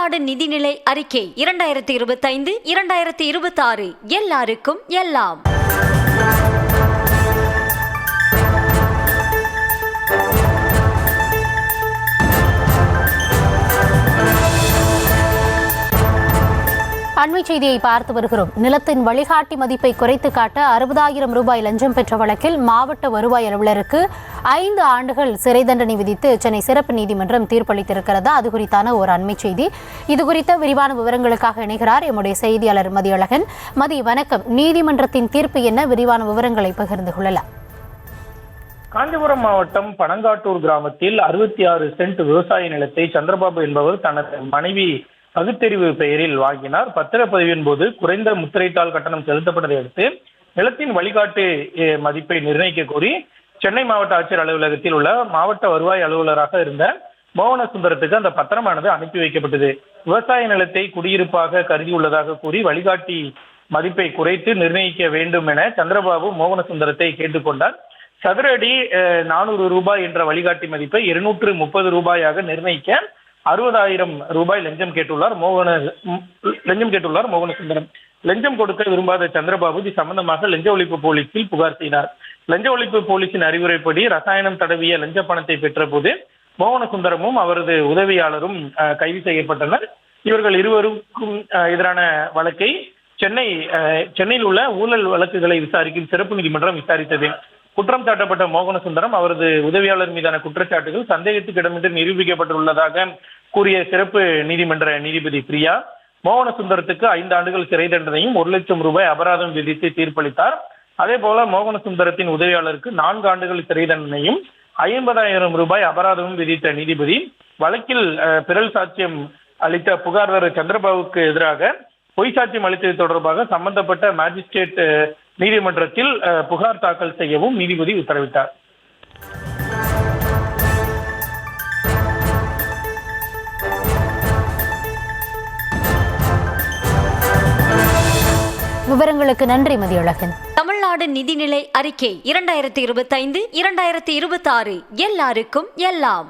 தமிழ்நாடு நிதிநிலை அறிக்கை 2025-2026 எல்லாருக்கும் எல்லாம். அண்மை செய்தியை பார்த்து வருகிறோம். நிலத்தின் வழிகாட்டி மதிப்பை குறைத்து காட்ட 60,000 ரூபாய் லஞ்சம் பெற்ற வழக்கில் மாவட்ட வருவாய் அலுவலருக்கு 5 ஆண்டுகள் சிறை தண்டனை விதித்து சென்னை சிறப்பு நீதிமன்றம் தீர்ப்பளித்திருக்கிறது. அது குறித்தான ஒரு அண்மை செய்தி. இது குறித்த விரிவான விவரங்களுக்காக இணைகிறார் எம்முடைய செய்தியாளர் மதியழகன். வணக்கம். நீதிமன்றத்தின் தீர்ப்பு என்ன? விரிவான விவரங்களை பகிர்ந்து கொள்ளலாம். காஞ்சிபுரம் மாவட்டம் பனங்காட்டூர் கிராமத்தில் 66 சென்ட் விவசாய நிலத்தை சந்திரபாபு என்பவர் தனது மனைவி பகுத்தறிவு பெயரில் வாங்கினார். பத்திரப்பதிவின் போது குறைந்த முத்திரைத்தாள் கட்டணம் செலுத்தப்பட்டதை அடுத்து நிலத்தின் வழிகாட்டு மதிப்பை நிர்ணயிக்க கோரி சென்னை மாவட்ட ஆட்சியர் அலுவலகத்தில் உள்ள மாவட்ட வருவாய் அலுவலராக இருந்த மோகன சுந்தரத்துக்கு அந்த பத்திரமானது அனுப்பி வைக்கப்பட்டது. விவசாய நிலத்தை குடியிருப்பாக கருதியுள்ளதாக கூறி வழிகாட்டி மதிப்பை குறைத்து நிர்ணயிக்க வேண்டும் என சந்திரபாபு மோகன சுந்தரத்தை கேட்டுக்கொண்டார். சதுர அடி 400 ரூபாய் என்ற வழிகாட்டி மதிப்பை 230 ரூபாயாக நிர்ணயிக்க 60,000 ரூபாய் லஞ்சம் கேட்டுள்ளார் மோகன சுந்தரம். லஞ்சம் கொடுக்க விரும்பாத சந்திரபாபு இது சம்பந்தமாக லஞ்ச ஒழிப்பு போலீசில் புகார் செய்தார். லஞ்ச ஒழிப்பு போலீசின் அறிவுரைப்படி ரசாயனம் தடவிய லஞ்ச பணத்தை பெற்ற போது மோகன சுந்தரமும் அவரது உதவியாளரும் கைது செய்யப்பட்டனர். இவர்கள் இருவருக்கும் எதிரான வழக்கை சென்னையில் உள்ள ஊழல் வழக்குகளை விசாரிக்கும் சிறப்பு நீதிமன்றம் விசாரித்தது. குற்றம் சாட்டப்பட்ட மோகன சுந்தரம் அவரது உதவியாளர் மீதான குற்றச்சாட்டுகள் சந்தேகத்துக்கு இடமின்றி நிரூபிக்கப்பட்டுள்ளதாக கூறிய சிறப்பு நீதிமன்ற நீதிபதி பிரியா மோகன சுந்தரத்துக்கு 5 ஆண்டுகள் சிறை தண்டனையும் 1 லட்சம் ரூபாய் அபராதம் விதித்து தீர்ப்பளித்தார். அதே போல மோகன சுந்தரத்தின் உதவியாளருக்கு 4 ஆண்டுகள் சிறை தண்டனையும் 50,000 ரூபாய் அபராதமும் விதித்த நீதிபதி வழக்கில் பிறல் சாட்சியம் அளித்த புகார்தாரர் சந்திரபாபுக்கு எதிராக பொய் சாட்சியம் அளித்தது தொடர்பாக சம்பந்தப்பட்ட மேஜிஸ்ட்ரேட் நீதிமன்றத்தில் புகார் தாக்கல் செய்யவும் நீதிபதி உத்தரவிட்டார். விவரங்களுக்கு நன்றி மதியழகன். தமிழ்நாடு நிதிநிலை அறிக்கை 2025-2026 எல்லாருக்கும் எல்லாம்.